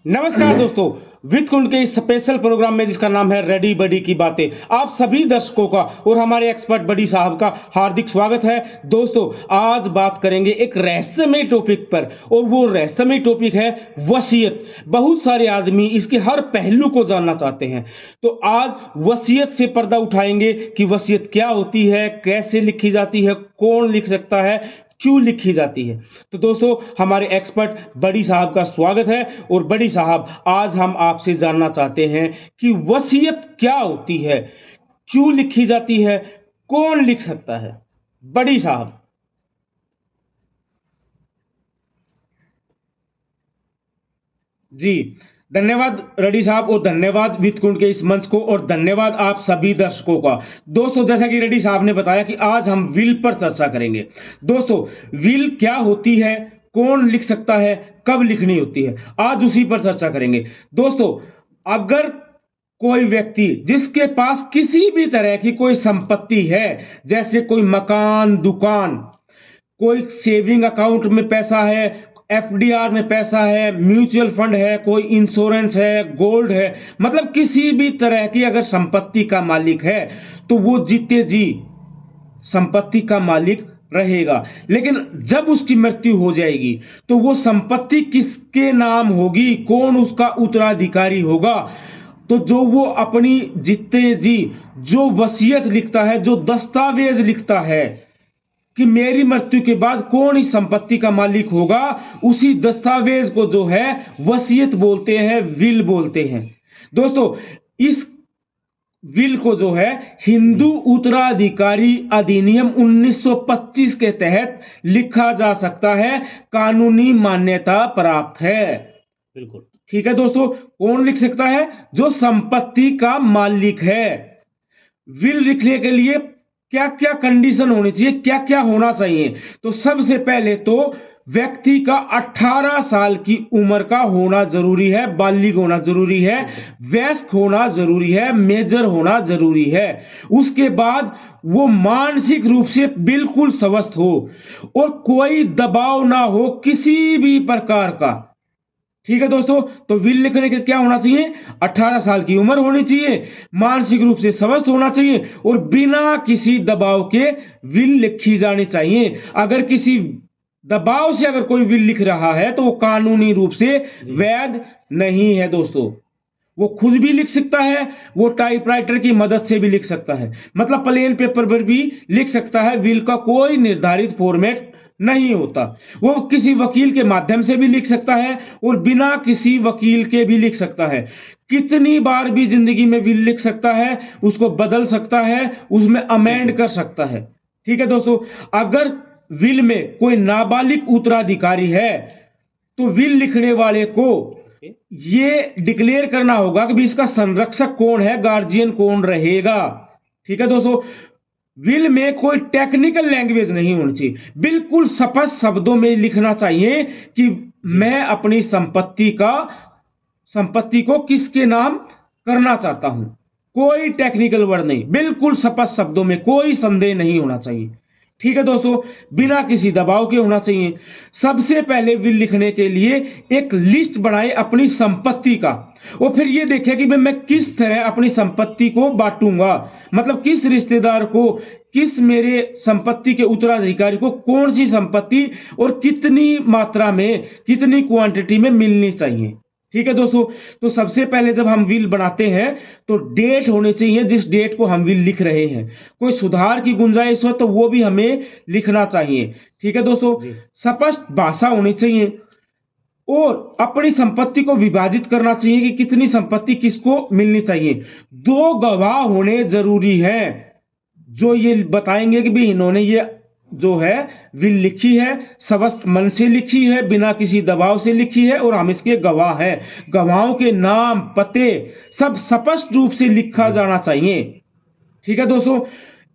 नमस्कार दोस्तों, विद कुंड के इस स्पेशल प्रोग्राम में जिसका नाम है रेडी बडी की बातें, आप सभी दर्शकों का और हमारे एक्सपर्ट बडी साहब का हार्दिक स्वागत है। दोस्तों, आज बात करेंगे एक रहस्यमय टॉपिक पर, और वो रहस्यमय टॉपिक है वसीयत। बहुत सारे आदमी इसके हर पहलू को जानना चाहते हैं, तो आज वसीयत से पर्दा उठाएंगे कि वसीयत क्या होती है, कैसे लिखी जाती है, कौन लिख सकता है, क्यों लिखी जाती है। तो दोस्तों, हमारे एक्सपर्ट बडी साहब का स्वागत है। और बडी साहब, आज हम आपसे जानना चाहते हैं कि वसीयत क्या होती है, क्यों लिखी जाती है, कौन लिख सकता है। बडी साहब। जी, धन्यवाद रेड्डी साहब, और धन्यवाद विद कुंड के इस मंच को, और धन्यवाद आप सभी दर्शकों का। दोस्तों, जैसा कि रेड्डी साहब ने बताया कि आज हम विल पर चर्चा करेंगे। दोस्तों, विल क्या होती है, कौन लिख सकता है, कब लिखनी होती है, आज उसी पर चर्चा करेंगे। दोस्तों, अगर कोई व्यक्ति जिसके पास किसी भी तरह की कोई संपत्ति है, जैसे कोई मकान, दुकान, कोई सेविंग अकाउंट में पैसा है, एफडीआर में पैसा है, म्यूचुअल फंड है, कोई इंश्योरेंस है, गोल्ड है, मतलब किसी भी तरह की अगर संपत्ति का मालिक है, तो वो जीते जी संपत्ति का मालिक रहेगा। लेकिन जब उसकी मृत्यु हो जाएगी, तो वो संपत्ति किसके नाम होगी, कौन उसका उत्तराधिकारी होगा। तो जो वो अपनी जीते जी जो वसीयत लिखता है, जो दस्तावेज लिखता है कि मेरी मृत्यु के बाद कौन इस संपत्ति का मालिक होगा, उसी दस्तावेज को जो है वसीयत बोलते हैं, विल बोलते हैं। दोस्तों, इस विल को जो है हिंदू उत्तराधिकारी अधिनियम 1925 के तहत लिखा जा सकता है, कानूनी मान्यता प्राप्त है। बिल्कुल ठीक है दोस्तों, कौन लिख सकता है? जो संपत्ति का मालिक है। विल लिखने के लिए क्या क्या कंडीशन होनी चाहिए, क्या क्या होना चाहिए? तो सबसे पहले तो व्यक्ति का 18 साल की उम्र का होना जरूरी है, बालिग होना जरूरी है, वयस्क होना जरूरी है, मेजर होना जरूरी है। उसके बाद वो मानसिक रूप से बिल्कुल स्वस्थ हो और कोई दबाव ना हो किसी भी प्रकार का। ठीक है दोस्तों, तो विल लिखने के क्या होना चाहिए? 18 साल की उम्र होनी चाहिए, मानसिक रूप से स्वस्थ होना चाहिए, और बिना किसी दबाव के विल लिखी जानी चाहिए। अगर किसी दबाव से अगर कोई विल लिख रहा है, तो वो कानूनी रूप से वैध नहीं है। दोस्तों, वो खुद भी लिख सकता है, वो टाइपराइटर की मदद से भी लिख सकता है, मतलब प्लेन पेपर पर भी लिख सकता है। विल का कोई निर्धारित फॉर्मेट नहीं होता। वो किसी वकील के माध्यम से भी लिख सकता है और बिना किसी वकील के भी लिख सकता है। कितनी बार भी जिंदगी में विल लिख सकता है, उसको बदल सकता है, उसमें अमेंड कर सकता है। ठीक है दोस्तों, अगर विल में कोई नाबालिग उत्तराधिकारी है, तो विल लिखने वाले को ये डिक्लेयर करना होगा कि भी इसका संरक्षक कौन है, गार्जियन कौन रहेगा। ठीक है दोस्तों, विल में कोई टेक्निकल लैंग्वेज नहीं होनी चाहिए, बिल्कुल स्पष्ट शब्दों में लिखना चाहिए कि मैं अपनी संपत्ति को किसके नाम करना चाहता हूं। कोई टेक्निकल वर्ड नहीं, बिल्कुल स्पष्ट शब्दों में, कोई संदेह नहीं होना चाहिए। ठीक है दोस्तों, बिना किसी दबाव के होना चाहिए। सबसे पहले विल लिखने के लिए एक लिस्ट बनाए अपनी संपत्ति का, और फिर ये देखें कि मैं किस तरह अपनी संपत्ति को बांटूंगा, मतलब किस रिश्तेदार को, किस मेरे संपत्ति के उत्तराधिकारी को कौन सी संपत्ति और कितनी मात्रा में, कितनी क्वांटिटी में मिलनी चाहिए। ठीक है दोस्तों, तो सबसे पहले जब हम विल बनाते हैं, तो डेट होनी चाहिए जिस डेट को हम विल लिख रहे हैं। कोई सुधार की गुंजाइश हो तो वो भी हमें लिखना चाहिए। ठीक है दोस्तों, स्पष्ट भाषा होनी चाहिए, और अपनी संपत्ति को विभाजित करना चाहिए कि कितनी संपत्ति किसको मिलनी चाहिए। 2 गवाह होने जरूरी है, जो ये बताएंगे कि भी इन्होंने ये जो है विल लिखी है, स्वस्थ मन से लिखी है, बिना किसी दबाव से लिखी है, और हम इसके गवाह हैं। गवाहों के नाम, पते सब स्पष्ट रूप से लिखा जाना चाहिए। ठीक है दोस्तों,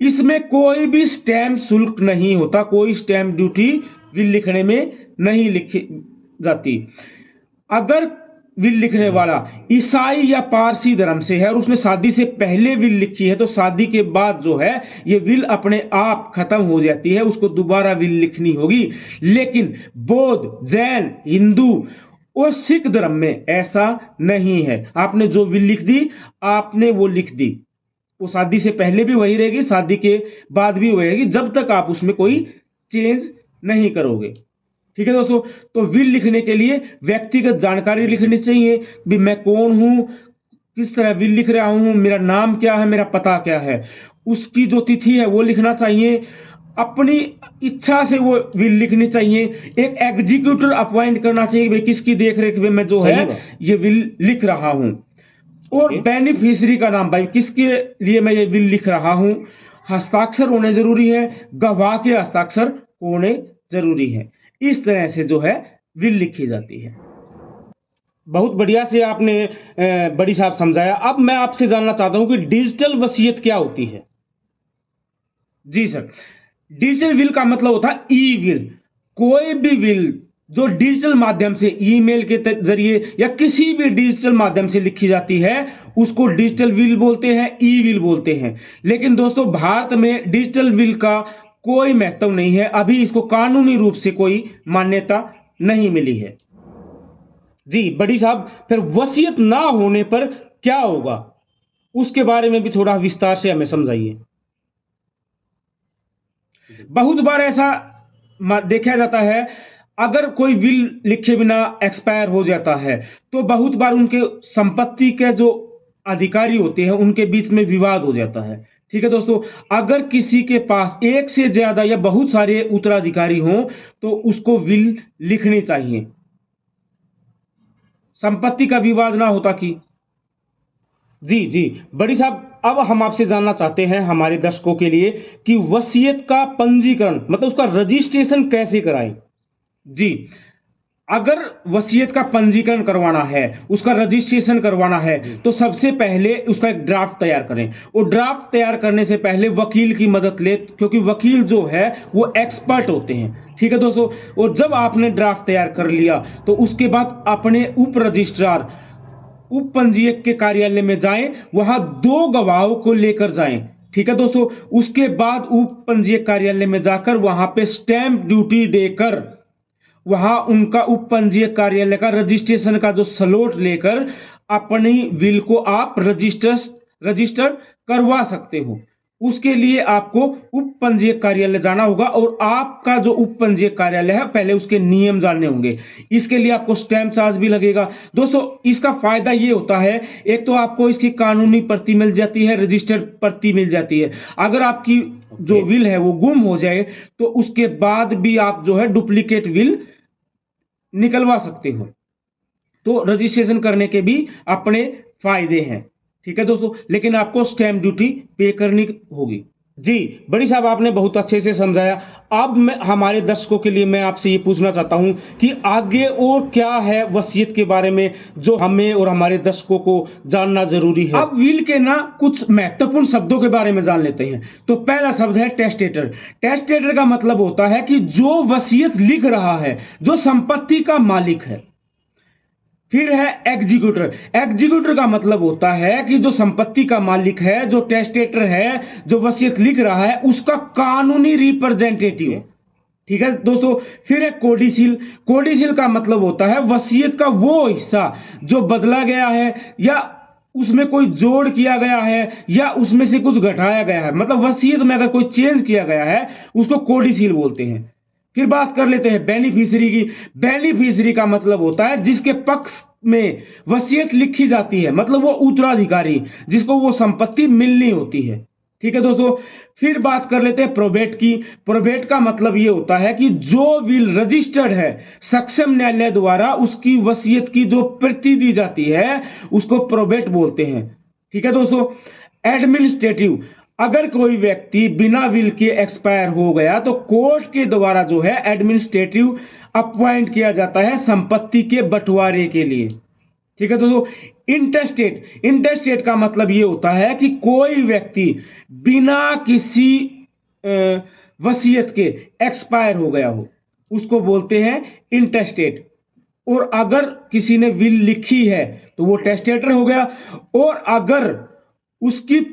इसमें कोई भी स्टैम्प शुल्क नहीं होता, कोई स्टैम्प ड्यूटी विल लिखने में नहीं लिखी जाती। अगर विल लिखने वाला ईसाई या पारसी धर्म से है और उसने शादी से पहले विल लिखी है, तो शादी के बाद जो है ये विल अपने आप खत्म हो जाती है, उसको दोबारा विल लिखनी होगी। लेकिन बौद्ध, जैन, हिंदू और सिख धर्म में ऐसा नहीं है। आपने जो विल लिख दी, आपने वो लिख दी, वो शादी से पहले भी वही रहेगी, शादी के बाद भी वही रहेगी, जब तक आप उसमें कोई चेंज नहीं करोगे। ठीक है दोस्तों, तो विल लिखने के लिए व्यक्तिगत जानकारी लिखनी चाहिए, भी मैं कौन हूं, किस तरह विल लिख रहा हूं, मेरा नाम क्या है, मेरा पता क्या है, उसकी जो तिथि है वो लिखना चाहिए, अपनी इच्छा से वो विल लिखनी चाहिए, एक एग्जीक्यूटर अपॉइंट करना चाहिए, भाई किसकी देखरेख में मैं जो है ये विल लिख रहा हूं, और बेनिफिशियरी का नाम, भाई किसके लिए मैं ये विल लिख रहा हूं, हस्ताक्षर होने जरूरी है, गवाह के हस्ताक्षर होने जरूरी है। इस तरह से जो है विल लिखी जाती है। बहुत बढ़िया से आपने बड़ी साहब समझाया। अब मैं आपसे जानना चाहता हूं कि डिजिटल वसीयत क्या होती है। जी सर, डिजिटल विल का मतलब होता है ई विल। कोई भी विल जो डिजिटल माध्यम से, ईमेल के जरिए या किसी भी डिजिटल माध्यम से लिखी जाती है, उसको डिजिटल विल बोलते हैं, ई विल बोलते हैं। लेकिन दोस्तों, भारत में डिजिटल विल का कोई महत्व नहीं है, अभी इसको कानूनी रूप से कोई मान्यता नहीं मिली है। जी बड़ी साहब, फिर वसीयत ना होने पर क्या होगा, उसके बारे में भी थोड़ा विस्तार से हमें समझाइए। बहुत बार ऐसा देखा जाता है, अगर कोई विल लिखे बिना एक्सपायर हो जाता है, तो बहुत बार उनके संपत्ति के जो अधिकारी होते हैं उनके बीच में विवाद हो जाता है। ठीक है दोस्तों, अगर किसी के पास एक से ज्यादा या बहुत सारे उत्तराधिकारी हों तो उसको विल लिखनी चाहिए, संपत्ति का विवाद ना होता कि। जी जी बड़ी साहब, अब हम आपसे जानना चाहते हैं हमारे दर्शकों के लिए कि वसीयत का पंजीकरण, मतलब उसका रजिस्ट्रेशन कैसे कराएं। जी, अगर वसीयत का पंजीकरण करवाना है, उसका रजिस्ट्रेशन करवाना है, तो सबसे पहले उसका एक ड्राफ्ट तैयार करें, और ड्राफ्ट तैयार करने से पहले वकील की मदद ले, क्योंकि वकील जो है वो एक्सपर्ट होते हैं। ठीक है दोस्तों, और जब आपने ड्राफ्ट तैयार कर लिया तो उसके बाद अपने उप रजिस्ट्रार, उप पंजीयक के कार्यालय में जाएं, वहां 2 गवाहों को लेकर जाएं। ठीक है दोस्तों, उसके बाद उप पंजीयक कार्यालय में जाकर वहां पे स्टैंप ड्यूटी देकर, वहां उनका उप पंजीयक कार्यालय का रजिस्ट्रेशन का जो स्लॉट लेकर अपनी विल को आप रजिस्टर करवा सकते हो। उसके लिए आपको उप पंजीयक कार्यालय जाना होगा, और आपका जो उप पंजीयक कार्यालय है पहले उसके नियम जानने होंगे। इसके लिए आपको स्टैंप चार्ज भी लगेगा। दोस्तों, इसका फायदा ये होता है, एक तो आपको इसकी कानूनी प्रति मिल जाती है, रजिस्टर्ड प्रति मिल जाती है। अगर आपकी जो विल है वो गुम हो जाए तो उसके बाद भी आप जो है डुप्लीकेट विल निकलवा सकते हो। तो रजिस्ट्रेशन करने के भी अपने फायदे हैं। ठीक है दोस्तों, लेकिन आपको स्टैंप ड्यूटी पे करनी होगी। जी बड़ी साहब, आपने बहुत अच्छे से समझाया। अब मैं हमारे दर्शकों के लिए मैं आपसे ये पूछना चाहता हूं कि आगे और क्या है वसीयत के बारे में जो हमें और हमारे दर्शकों को जानना जरूरी है। अब विल के ना कुछ महत्वपूर्ण शब्दों के बारे में जान लेते हैं। तो पहला शब्द है टेस्टेटर। टेस्टेटर का मतलब होता है कि जो वसीयत लिख रहा है, जो संपत्ति का मालिक है। फिर है एग्जीक्यूटर। एग्जीक्यूटर का मतलब होता है कि जो संपत्ति का मालिक है, जो टेस्टेटर है, जो वसीयत लिख रहा है, उसका कानूनी रिप्रेजेंटेटिव। ठीक है दोस्तों, फिर है कोडिसील। कोडिसील का मतलब होता है वसीयत का वो हिस्सा जो बदला गया है, या उसमें कोई जोड़ किया गया है, या उसमें से कुछ घटाया गया है, मतलब वसीयत में अगर कोई चेंज किया गया है उसको कोडिसील बोलते हैं। फिर बात कर लेते हैं बेनिफिशियरी की। बेनिफिशियरी का मतलब होता है जिसके पक्ष में वसीयत लिखी जाती है, मतलब वो उत्तराधिकारी जिसको वो संपत्ति मिलनी होती है। ठीक है दोस्तों, फिर बात कर लेते हैं प्रोबेट की। प्रोबेट का मतलब ये होता है कि जो विल रजिस्टर्ड है, सक्षम न्यायालय द्वारा उसकी वसीयत की जो प्रति दी जाती है उसको प्रोबेट बोलते हैं। ठीक है दोस्तों, एडमिनिस्ट्रेटिव। अगर कोई व्यक्ति बिना विल के एक्सपायर हो गया तो कोर्ट के द्वारा जो है एडमिनिस्ट्रेटिव अपॉइंट किया जाता है संपत्ति के बंटवारे के लिए। ठीक है दोस्तों, इंटेस्टेट। इंटेस्टेट का मतलब ये होता है कि कोई व्यक्ति बिना किसी वसीयत के एक्सपायर हो गया हो, उसको बोलते हैं इंटेस्टेट। और अगर किसी ने विल लिखी है तो वो टेस्टेटर हो गया, और अगर उसकी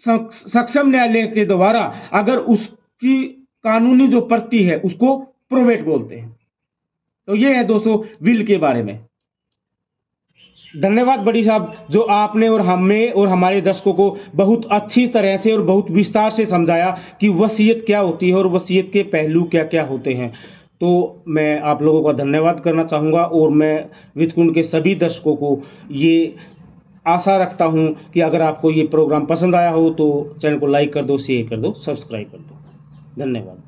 सक्षम न्यायालय के द्वारा अगर उसकी कानूनी जो प्रति है उसको प्रोबेट बोलते हैं। तो ये है दोस्तों विल के बारे में। धन्यवाद बड़ी साहब, जो आपने और हमें और हमारे दर्शकों को बहुत अच्छी तरह से और बहुत विस्तार से समझाया कि वसीयत क्या होती है और वसीयत के पहलू क्या क्या होते हैं। तो मैं आप लोगों का धन्यवाद करना चाहूँगा और मैं वित्तकुंड के सभी दर्शकों को ये आशा रखता हूँ कि अगर आपको ये प्रोग्राम पसंद आया हो तो चैनल को लाइक कर दो, शेयर कर दो, सब्सक्राइब कर दो। धन्यवाद।